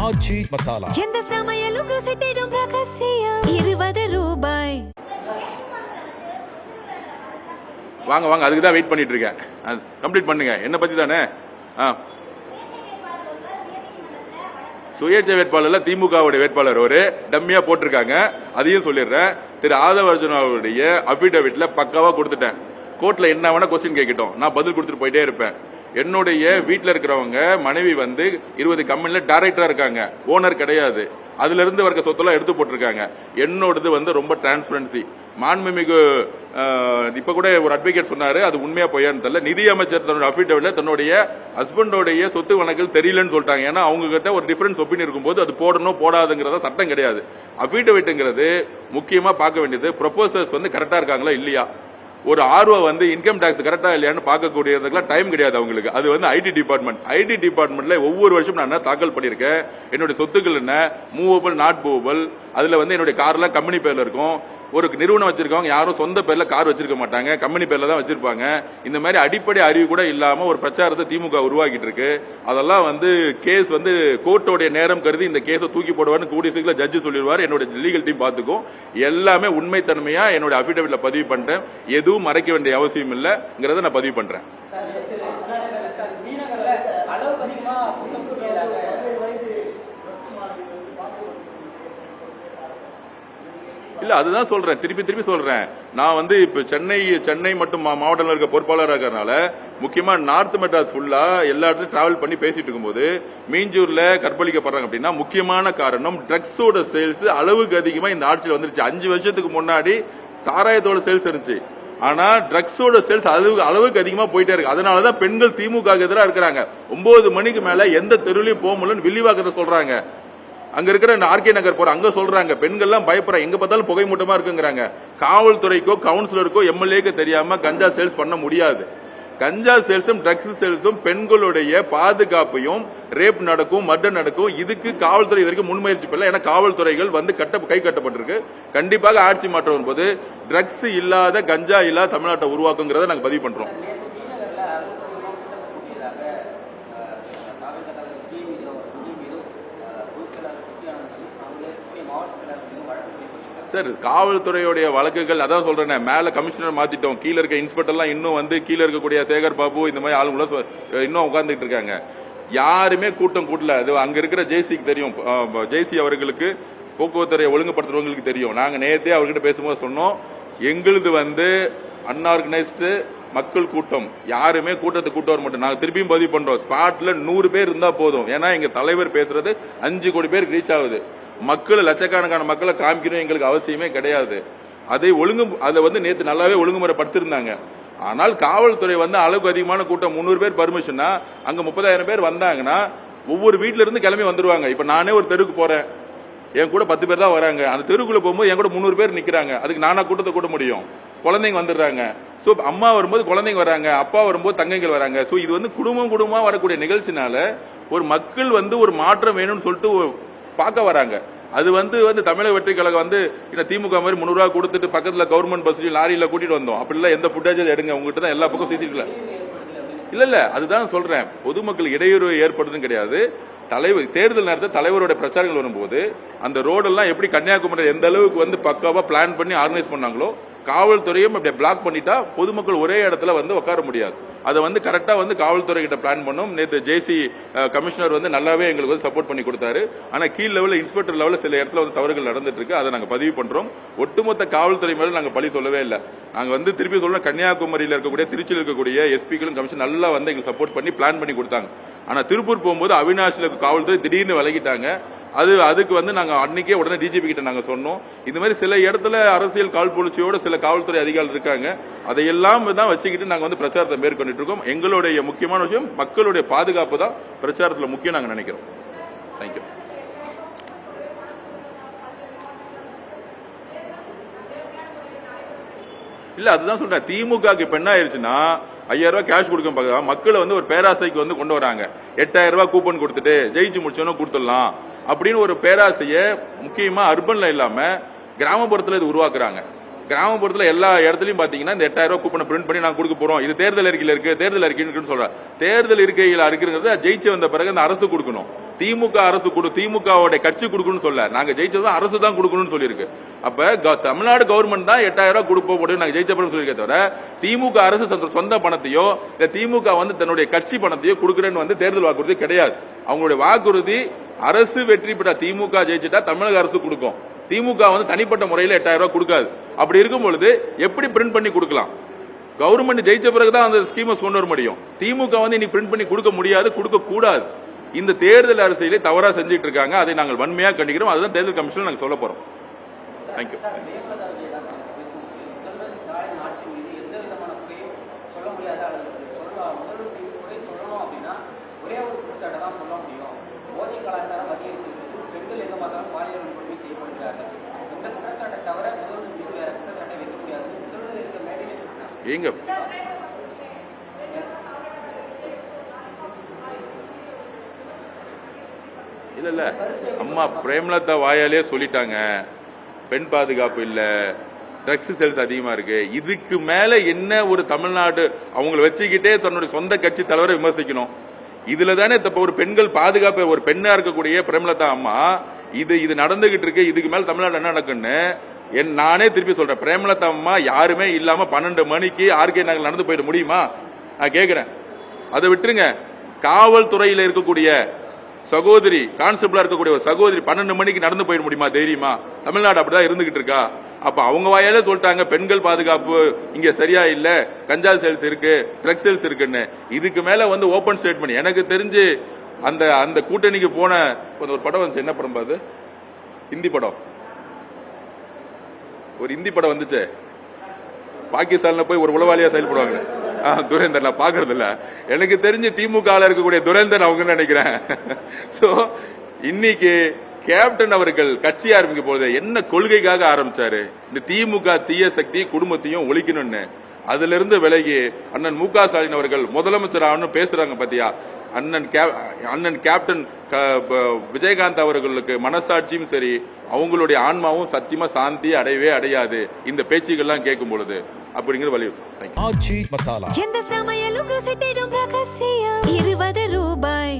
ஆச்சி மசாலா. எந்த சமையலும் ருசி தேடும் ரகசியம் 20 ரூபாய். வாங்க வாங்க, அதுக்கு தான் வெயிட் பண்ணிட்டு இருக்கேன். கம்ப்ளீட் பண்ணுங்க. என்ன பத்தி தானே? சுயேட்சை வேட்பாளர்ல திமுகவுடைய வேட்பாளர் ஒரு டம்மியா போட்டிருக்காங்க. அதையும் சொல்லிடுறேன். திரு ஆதவ அர்ஜுனாவுடைய அபிடவிட்ல பக்காவா கொடுத்துட்டேன். கோர்ட்ல என்ன வேணா கொஸ்டின் கேட்கட்டும், நான் பதில் கொடுத்துட்டு போயிட்டே இருப்பேன். என்னுடைய வீட்டில் இருக்கிறவங்க மனைவி வந்து 20 கம்பெனில டைரக்டரா இருக்காங்க, ஓனர் கிடையாது. அதுல இருந்து வர்க்க சொத்தெல்லாம் எடுத்து போட்டிருக்காங்க. என்னோடது வந்து ரொம்ப டிரான்ஸ்பரன்சி. மாண்புமிகு இப்ப கூட ஒரு அட்வொகேட் சொன்னாரு, அது உண்மையா பொய்யான்னு தெரியல. நிதி அமைச்சர் தன்னுடைய அபிடவிட்ல தன்னுடைய ஹஸ்பண்டோடைய சொத்து வழக்குகள் தெரியலன்னு சொல்லிட்டாங்க. ஏன்னா அவங்க கிட்ட ஒரு டிஃபரன்ஸ் ஒப்பீனியன் இருக்கும்போது அது போடணும் போடாதுங்கிறத சட்டம் கிடையாது. அபிடவிட்ங்கிறது முக்கியமா பார்க்க வேண்டியது ப்ரொபோசர்ஸ் வந்து கரெக்டா இருக்காங்களா இல்லையா. ஒரு ஆர்வம் வந்து இன்கம் டாக்ஸ் கரெக்டா இல்லையான்னு பார்க்கக்கூடியதுக்கெல்லாம் டைம் கிடையாது அவங்களுக்கு. அது வந்து ஐடி டிபார்ட்மெண்ட்ல ஒவ்வொரு வருஷம் நான் தாக்கல் பண்ணிருக்கேன். என்னுடைய சொத்துக்கள் என்ன, மூவபிள் நாட் மூவபிள், அதுல வந்து என்னுடைய கார்லாம் கம்பெனி பேர்ல இருக்கும். ஒரு நிறுவனம் வச்சிருக்கவங்க யாரும் சொந்த பேர்ல கார் வச்சிருக்க மாட்டாங்க, கம்பெனி பேர்ல தான் வச்சிருப்பாங்க. இந்த மாதிரி அடிப்படை அறிவு கூட இல்லாம ஒரு பிரச்சாரத்தை திமுக உருவாக்கிட்டு இருக்கு. அதெல்லாம் வந்து கேஸ் வந்து கோர்ட்டோடைய நேரம் கருதி இந்த கேஸை தூக்கி போடுவார்னு கூடிய சீக்கிரம் ஜட்ஜ் சொல்லிடுவார். என்னோட லீகல் டீம் பார்த்துக்கும். எல்லாமே உண்மைத்தன்மையா என்னோட அபிடவிட்ல பதிவு பண்றேன். எதுவும் மறைக்க வேண்டிய அவசியம் இல்லைங்கிறத நான் பதிவு பண்றேன். இல்ல அதுதான் சொல்றேன், திருப்பி சொல்றேன். நான் வந்து இப்ப சென்னை மட்டும் மாவட்டத்தில் இருக்க பொறுப்பாளராக இருக்கிறதுனால முக்கியமா நார்த் மெட்ராஸ் ஃபுல்லா எல்லா இடத்துலயும் டிராவல் பண்ணி பேசிட்டு இருக்கும்போது மீஞ்சூர்ல கற்பழிக்கப்படுறாங்க அப்படின்னா முக்கியமான காரணம் ட்ரக்ஸோட சேல்ஸ் அளவுக்கு அதிகமா இந்த ஆட்சியில் வந்துருச்சு. 5 வருஷத்துக்கு முன்னாடி சாராயத்தோட சேல்ஸ் இருந்துச்சு. ஆனா ட்ரக்ஸோட சேல்ஸ் அளவுக்கு அதிகமா போயிட்டே இருக்கு. அதனாலதான் பெண்கள் திமுக எதிராக இருக்கிறாங்க. 9 மணிக்கு மேல எந்த தெருவிலையும் போக முடியலன்னு வில்லிவாக்கத்தை சொல்றாங்க. அங்க இருக்கிற ஆர்கே நகர் போற அங்க சொல்றாங்க, பெண்கள் எல்லாம் பயப்படுறாங்க, எங்க பார்த்தாலும் புகை மூட்டமா இருக்குங்கிறாங்க. காவல்துறைக்கோ கவுன்சிலருக்கோ எம்எல்ஏக்கு தெரியாம கஞ்சா சேல்ஸ் பண்ண முடியாது. கஞ்சா சேல்ஸும் ட்ரக்ஸ் சேல்ஸும் பெண்களுடைய பாதுகாப்பையும், ரேப் நடக்கும், மர்டர் நடக்கும். இதுக்கு காவல்துறை வரைக்கும் முன்முயற்சி பண்ணல. ஏன்னா காவல்துறைகள் வந்து கை கட்டப்பட்டிருக்கு. கண்டிப்பாக ஆட்சி மாற்றம் வரும்போது ட்ரக்ஸ் இல்லாத கஞ்சா இல்லாத தமிழ்நாட்டை உருவாக்குங்கிறத நாங்க பதிவு பண்றோம். சார் காவல்துறையுடைய வழக்குகள் அதான் சொல்றேன், மேல கமிஷனர் மாத்திட்டோம், கீழே இருக்க இன்ஸ்பெக்டர்லாம் இன்னும் வந்து கீழே இருக்கக்கூடிய சேகர் பாபு இந்த மாதிரி ஆளுங்களும் இன்னும் உட்கார்ந்துட்டு இருக்காங்க. யாருமே கூட்டம் கூட்டல. அது அங்க இருக்கிற ஜேசிக்கு தெரியும், ஜேசி அவர்களுக்கு போக்குவரத்துறை ஒழுங்குபடுத்துறவங்களுக்கு தெரியும். நாங்க நேரத்தே அவர்கிட்ட பேசும்போது சொன்னோம், எங்களுது வந்து அன்ஆர்கனைஸ்டு மக்கள் கூட்டம், யாருமே கூட்டத்தை கூட்ட வர மாட்டோம். நாங்க திருப்பியும் பதிவு பண்றோம், ஸ்பாட்ல 100 பேர் இருந்தா போதும். ஏன்னா எங்க தலைவர் பேசுறது 5 கோடி பேருக்கு ரீச் ஆகுது. மக்கள் லட்சக்கணக்கான மக்களை காமிக்கணும் எங்களுக்கு அவசியமே கிடையாது. அதை வந்து நேற்று நல்லாவே ஒழுங்குமுறைப்படுத்திருந்தாங்க. ஆனால் காவல்துறை வந்து அளவுக்கு அதிகமான கூட்டம் 300 பேர் பர்மிஷனா அங்க 30,000 பேர் வந்தாங்கன்னா ஒவ்வொரு வீட்டுல இருந்து கிளம்பி வந்துருவாங்க. இப்ப நானே ஒரு தெருக்கு போறேன், என் கூட 10 பேர் தான் வராங்க. அந்த தெருக்குள்ள போகும்போது என் கூட 300 பேர் நிக்கிறாங்க. அதுக்கு நானா கூட்டத்தை கூட்ட முடியும்? குழந்தைங்க வந்துடுறாங்க. சோ அம்மா வரும்போது குழந்தைங்க வராங்க, அப்பா வரும்போது தங்கைகள் வராங்க. சோ இது வந்து குடும்பமா வரக்கூடிய நிகழ்ச்சினால ஒரு மக்கள் வந்து ஒரு மாற்றம் வேணும்னு சொல்லிட்டு பார்க்க வராங்க. அது வந்து தமிழக வெற்றி கழகம் வந்து திமுக மாதிரி 300 ரூபாய் கொடுத்துட்டு பக்கத்துல கவர்மெண்ட் பஸ்லயும் லாரியில கூட்டிட்டு வந்தோம். அப்படி இல்ல, எந்த ஃபுட்டேஜ் எடுங்க, உங்ககிட்ட தான் எல்லா பக்கம் சிசிடிவில இல்ல. அதுதான் சொல்றேன், பொதுமக்கள் இடையூறு ஏற்படுதும் கிடையாது. தேர்தல் நேரத்தில் தலைவருடைய பிரச்சாரங்கள் வரும்போது அந்த ரோடெல்லாம் எப்படி கன்னியாகுமரி எந்த அளவுக்கு வந்து பக்காவா பிளான் பண்ணி ஆர்கனைஸ் பண்ணாங்களோ காவல்துறையும் அப்படியே பிளாக் பண்ணிட்டா பொதுமக்கள் ஒரே இடத்துல வந்து உட்கார முடியாது. அதை வந்து கரெக்டா வந்து காவல்துறை கிட்ட பிளான் பண்ணும். நேற்று ஜேசி கமிஷனர் வந்து நல்லாவே எங்களுக்கு வந்து சப்போர்ட் பண்ணி கொடுத்தாரு. ஆனா கீழ் லெவலில் இன்ஸ்பெக்டர் லெவலில் சில இடத்துல வந்து தவறுகள் நடந்துட்டு இருக்கு. அதை நாங்க பதிவு பண்றோம். ஒட்டுமொத்த காவல்துறை மேல நாங்க பழி சொல்லவே இல்லை. நாங்க வந்து திருப்பி சொல்ல, கன்னியாகுமரியில் இருக்கக்கூடிய திருச்சியில் இருக்கக்கூடிய எஸ்பிக்களும் கமிஷன் நல்லா வந்து எங்களுக்கு சப்போர்ட் பண்ணி பிளான் பண்ணி கொடுத்தாங்க. ஆனா திருப்பூர் போகும்போது அவினாஷில காவல்துறை திடீர்னு விலகிட்டாங்க. அதுக்கு வந்து நாங்க அன்னைக்கே உடனே டிஜிபி கிட்ட நாங்க சொன்னோம். இந்த மாதிரி சில இடத்துல அரசியல் காழ்ப்புணர்ச்சியோட சில காவல்துறை அதிகாரிகள் இருக்காங்க. அதையெல்லாம் தான் வச்சுக்கிட்டு நாங்க வந்து பிரச்சாரத்தை மேற்கொண்டு இருக்கோம். எங்களுடைய முக்கியமான விஷயம் மக்களுடைய பாதுகாப்பு தான் பிரச்சாரத்தில் முக்கியம் நாங்க நினைக்கிறோம். தேங்க்யூ. இல்ல அதுதான் சொல்றேன், திமுக இப்ப என்ன ஆயிருச்சுன்னா 5000 ரூபாய் கேஷ் கொடுக்க பார்க்க மக்களை வந்து ஒரு பேராசைக்கு வந்து கொண்டு வராங்க. 8000 ரூபாய் கூப்பன் கொடுத்துட்டு ஜெயிச்சு முடிச்சோன்னு கொடுத்துடலாம் அப்படின்னு ஒரு பேராசையை முக்கியமா அர்பன்ல இல்லாம கிராமப்புறத்துல இது உருவாக்குறாங்க. கிராமப்புறத்துல எல்லா இடத்துலயும் பாத்தீங்கன்னா இந்த 8000 ரூபாய் கூப்பனை பிரிண்ட் பண்ணி நாங்க கொடுக்க போறோம், இது தேர்தல் அறிக்கையில இருக்கு, தேர்தல் அறிக்கைன்னு சொல்ற. தேர்தல் இருக்கையில் இருக்குங்கிறத ஜெயிச்சு வந்த பிறகு அந்த அரசு கொடுக்கணும். திமுக அரசு திமுகவோட கட்சி கொடுக்கணும்னு சொல்ல, நாங்க ஜெயிச்சதும் அரசு தான் கொடுக்கணும்னு சொல்லியிருக்கு. அப்ப தமிழ்நாடு கவர்மெண்ட் தான் 8000 ரூபாய் கொடுப்போம் நாங்க ஜெயிச்சப்படும் சொல்லியிருக்கே தவிர திமுக அரசு சொந்த பணத்தையோ இல்ல திமுக தன்னுடைய கட்சி பணத்தையோ கொடுக்குறேன்னு தேர்தல் வாக்குறுதி கிடையாது. அவங்களுடைய வாக்குறுதி அரசு வெற்றி பெற்ற திமுக ஜெயிச்சுட்டா தமிழக அரசு கொடுக்கும். திமுக தனிப்பட்ட முறையில் 8000 ரூபாய் கொடுக்காது. அப்படி இருக்கும் பொழுது எப்படி பிரிண்ட் பண்ணி கொடுக்கலாம்? கவர்மெண்ட் ஜெயிச்ச பிறகுதான் அந்த ஸ்கீமை கொண்டு வர முடியும். திமுக இன்னைக்கு பிரிண்ட் பண்ணி கொடுக்க முடியாது, கொடுக்க கூடாது. இந்த தேர்தல் அரசியலை தவறா செஞ்சுட்டு இருக்காங்க. அதை நாங்கள் வன்மையா கண்டிக்கிறோம். அதுதான் தேர்தல் கமிஷன் நாங்கள் சொல்ல போறோம். தேங்க்யூ. எங்க இல்ல அம்மா பிரேமலதா வாயாலே சொல்லிட்டாங்க, பெண் பாதுகாப்பு இல்ல, ட்ரக்ஸ் சேல்ஸ் அதிகமா இருக்கு. இதுக்கு மேல என்ன ஒரு தமிழ்நாடு அவங்களை வச்சுக்கிட்டே தன்னுடைய சொந்த கட்சி தலைவரை விமர்சிக்கணும்? இதுல தானே தப்ப ஒரு பெண்கள் பாதுகாப்பு, ஒரு பெண்ணா இருக்கக்கூடிய பிரேமலதா அம்மா இது நடந்துகிட்டு இருக்கு. இதுக்கு மேல தமிழ்நாடு என்ன நடக்குன்னு நானே திருப்பி சொல்றேன். பிரேமலதா அம்மா யாருமே இல்லாம 12 மணிக்கு ஆர்கே நகர் நடந்து போயிட முடியுமா? நான் கேக்குறேன். அதை விட்டுருங்க. காவல்துறையில இருக்கக்கூடிய சகோதரி, கான்ஸ்டபிளா இருக்கக்கூடிய ஒரு சகோதரி 12 மணிக்கு நடந்து போயிட முடியுமா? தைரியமா? தமிழ்நாடு அப்படிதான் இருந்துகிட்டு இருக்கா? அப்ப அவங்க வாயாலே சொல்லிட்டாங்க பெண்கள் பாதுகாப்பு இங்க சரியா இல்ல, கஞ்சா சேல்ஸ் இருக்கு, ட்ரக் சேல்ஸ் இருக்குன்னு. இதுக்கு மேல ஓபன் ஸ்டேட்மெண்ட். எனக்கு தெரிஞ்சு அந்த கூட்டணிக்கு போன ஒரு படம் வந்துச்சு. என்ன படம்? அது ஹிந்தி படம். ஒரு ஹிந்தி படம் வந்துச்சு. பாகிஸ்தான்ல போய் ஒரு உளவாளியா செயல்படுவாங்க. துரேந்தர் நான் பாக்குறது இல்ல. எனக்கு தெரிஞ்சு திமுக இருக்கக்கூடிய துரேந்தர் அவங்க நினைக்கிறேன். சோ இன்னைக்கு கேப்டன் அவர்கள் கட்சி ஆரம்பிக்கும் போது என்ன கொள்கைக்காக ஆரம்பிச்சாரு? இந்த திமுக தீய சக்தி குடும்பத்தையும் ஒழிக்கணும்னு. அதுல இருந்து விலகி அண்ணன் மு க ஸ்டாலின் அவர்கள் முதலமைச்சர் ஆகணும் பேசுறாங்க பாத்தியா? அண்ணன் கேப்டன் விஜயகாந்த் அவர்களுக்கு மனசாட்சியும் சரி, அவங்களுடைய ஆன்மாவும் சத்தியமா சாந்தி அடையவே அடையாது இந்த பேச்சுகள்லாம் கேட்கும் பொழுது அப்படிங்கிற வலியுறுத்தம். எந்த சமையலும் ருசி தேடும் ரகசியம் 20 ரூபாய்.